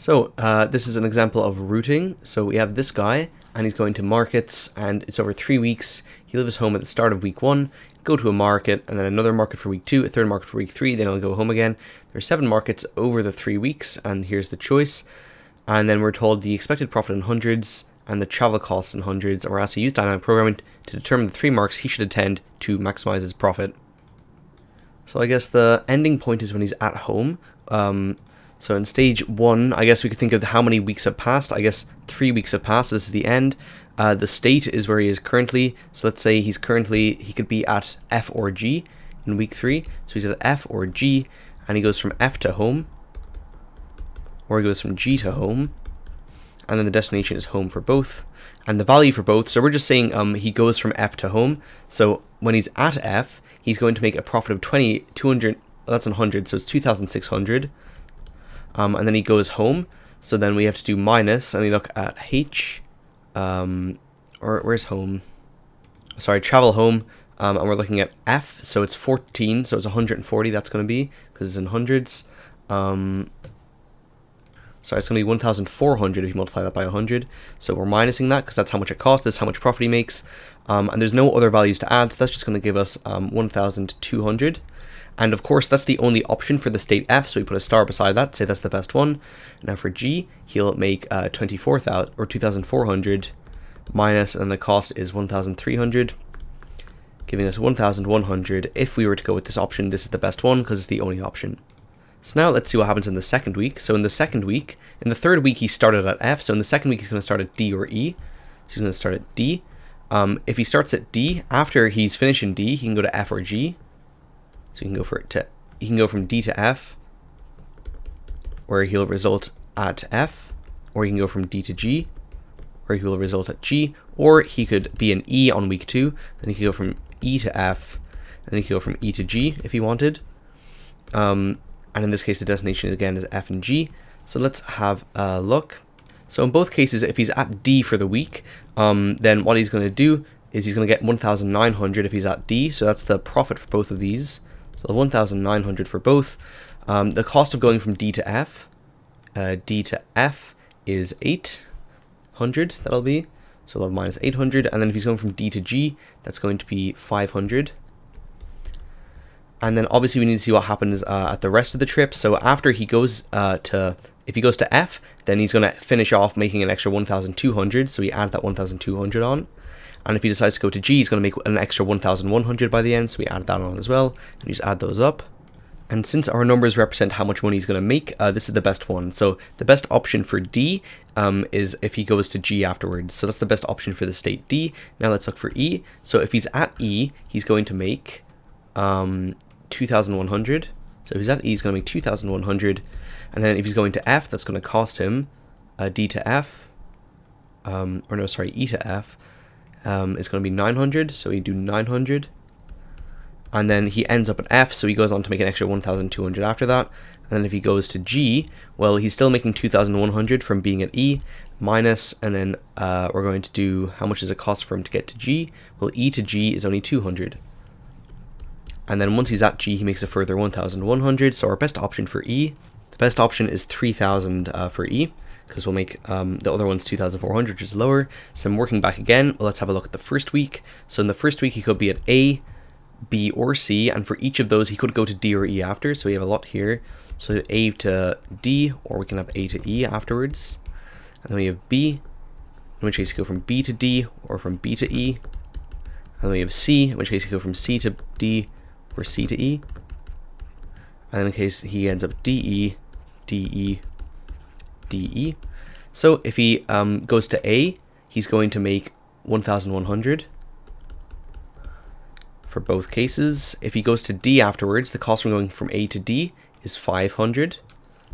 This is an example of routing. So we have this guy, and he's going to markets, and it's over 3 weeks. He leaves home at the start of week 1, go to a market, and then another market for week 2, a third market for week 3, then he'll go home again. There's 7 markets over the 3 weeks, and here's the choice. And then we're told the expected profit in hundreds and the travel costs in hundreds, and we're asked to use dynamic programming to determine the 3 marks he should attend to maximize his profit. So I guess the ending point is when he's at home. So in stage 1, I guess we could think of how many weeks have passed. I guess 3 weeks have passed. This is the end. The state is where he is currently. So let's say he could be at F or G in week 3. So he's at F or G, and he goes from F to home, or he goes from G to home, and then the destination is home for both, and the value for both. So we're just saying he goes from F to home. So when he's at F, he's going to make a profit of 200. That's in 100, so it's 2,600. And then he goes home. So then we have to do minus, and we look at H, or where's home? Sorry, travel home. And we're looking at F, so it's 14, so it's 140. That's going to be because it's in hundreds. So it's going to be 1,400 if you multiply that by 100. So we're minusing that because that's how much it costs. This is how much profit he makes. And there's no other values to add, so that's just going to give us 1,200. And of course, that's the only option for the state F, so we put a star beside that, say that's the best one. Now for G, he'll make 24,000 or 2,400 minus, and the cost is 1,300, giving us 1,100. If we were to go with this option, this is the best one because it's the only option. So now let's see what happens in the second week. So in the second week, in the third week he started at F, so in the second week he's going to start at D or E. So he's going to start at D. If he starts at D, after he's finished in D, he can go to F or G. So he can go from D to F, where he'll result at F, or he can go from D to G, where he will result at G, or he could be an E on week 2, then he could go from E to F, and then he could go from E to G if he wanted. And in this case, the destination again is F and G. So let's have a look. So in both cases, if he's at D for the week, then what he's going to do is he's going to get 1,900 if he's at D. So that's the profit for both of these. So 1,900 for both. The cost of going from D to F is 800. That'll be. So we'll have minus 800. And then if he's going from D to G, that's going to be 500. And then obviously we need to see what happens at the rest of the trip. So after he goes if he goes to F, then he's going to finish off making an extra 1,200. So we add that 1,200 on. And if he decides to go to G, he's going to make an extra 1,100 by the end. So we add that on as well. And you just add those up. And since our numbers represent how much money he's going to make, this is the best one. So the best option for D is if he goes to G afterwards. So that's the best option for the state D. Now let's look for E. So if he's at E, he's going to make 2,100. So if he's at E, he's going to make 2,100. And then if he's going to F, that's going to cost him D to F, E to F. It's going to be 900. So we do 900. And then he ends up at F, so he goes on to make an extra 1,200 after that. And then if he goes to G, well, he's still making 2,100 from being at E, minus, and then we're going to do, how much does it cost for him to get to G? Well, E to G is only 200. And then once he's at G, he makes a further 1,100. So our best option for E, the best option is 3,000 for E, because we'll make the other one's 2,400, which is lower. So I'm working back again. Well, let's have a look at the first week. So in the first week, he could be at A, B, or C, and for each of those, he could go to D or E after. So we have a lot here. So A to D, or we can have A to E afterwards. And then we have B, in which case you go from B to D, or from B to E. And then we have C, in which case you go from C to D, or C to E. And in case he ends up DE, DE, DE. So if he goes to A, he's going to make 1,100 for both cases. If he goes to D afterwards, the cost from going from A to D is 500.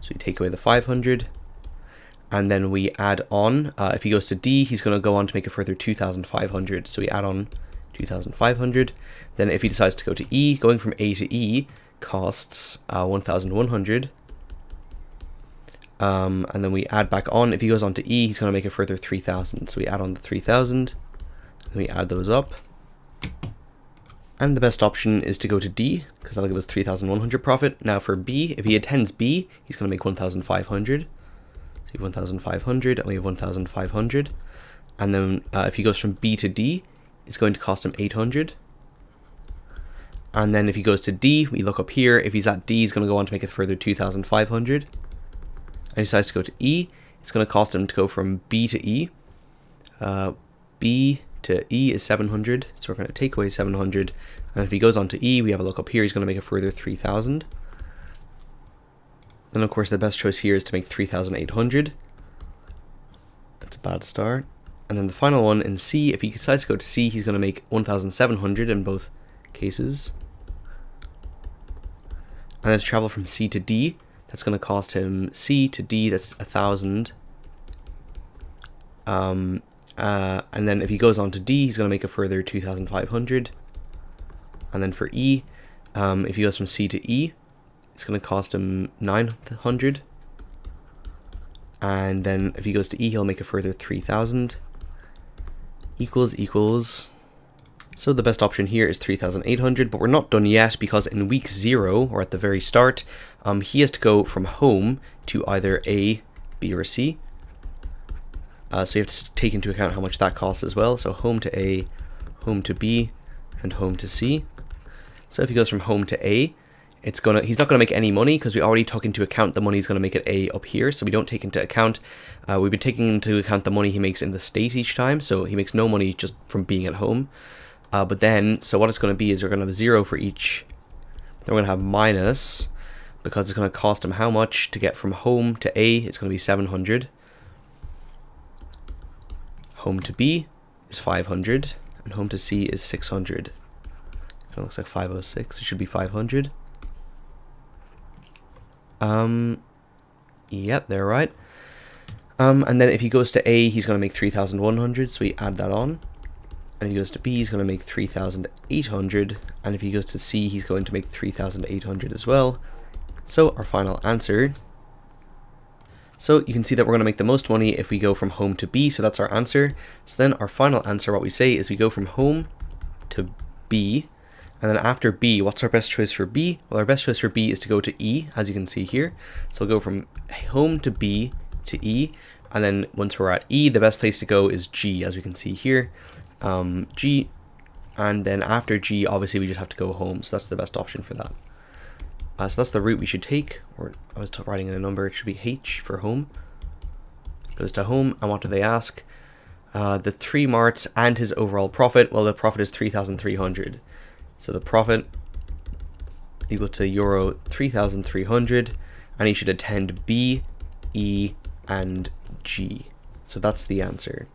So we take away the 500. And then we add on, if he goes to D, he's going to go on to make a further 2,500. So we add on 2,500. Then if he decides to go to E, going from A to E costs 1,100. And then we add back on, if he goes on to E, he's going to make a further 3,000. So we add on the 3,000, and we add those up. And the best option is to go to D, because that'll give us 3,100 profit. Now for B, if he attends B, he's going to make 1,500. So we have 1,500 and we have 1,500. And then if he goes from B to D, it's going to cost him 800. And then if he goes to D, we look up here. If he's at D, he's going to go on to make it further 2,500. And he decides to go to E. It's going to cost him to go from B to E. B to E is 700. So we're going to take away 700. And if he goes on to E, we have a look up here. He's going to make a further 3,000. Then, of course, the best choice here is to make 3,800. That's a bad start. And then the final one in C, if he decides to go to C, he's going to make 1,700 in both cases. And then to travel from C to D, that's going to cost him C to D, that's 1,000. And then if he goes on to D, he's going to make a further 2,500. And then for E, if he goes from C to E, it's going to cost him 900. And then if he goes to E, he'll make a further 3,000. Equals. So the best option here is 3,800, but we're not done yet because in week 0, or at the very start, he has to go from home to either A, B, or C. So you have to take into account how much that costs as well. So home to A, home to B, and home to C. So if he goes from home to A, he's not gonna make any money because we already took into account the money he's gonna make at A up here. So we don't take into account. We've been taking into account the money he makes in the state each time. So he makes no money just from being at home. But then, so what it's going to be is we're going to have 0 for each. Then we're going to have minus, because it's going to cost him how much to get from home to A. It's going to be 700. Home to B is 500. And home to C is 600. It looks like 506. It should be 500. Yep, they're right. And then if he goes to A, he's going to make 3,100. So we add that on. And if he goes to B, he's going to make 3,800. And if he goes to C, he's going to make 3,800 as well. So our final answer. So you can see that we're going to make the most money if we go from home to B. So that's our answer. So then our final answer, what we say is we go from home to B. And then after B, what's our best choice for B? Well, our best choice for B is to go to E, as you can see here. So we'll go from home to B to E. And then once we're at E, the best place to go is G, as we can see here. G, and then after G, obviously we just have to go home, so that's the best option for that. So that's the route we should take, or I was writing in a number, it should be H for home. Goes to home, and what do they ask? The 3 marts and his overall profit. Well, the profit is 3,300, so the profit equal to euro 3,300, and he should attend B, E, and G. So that's the answer.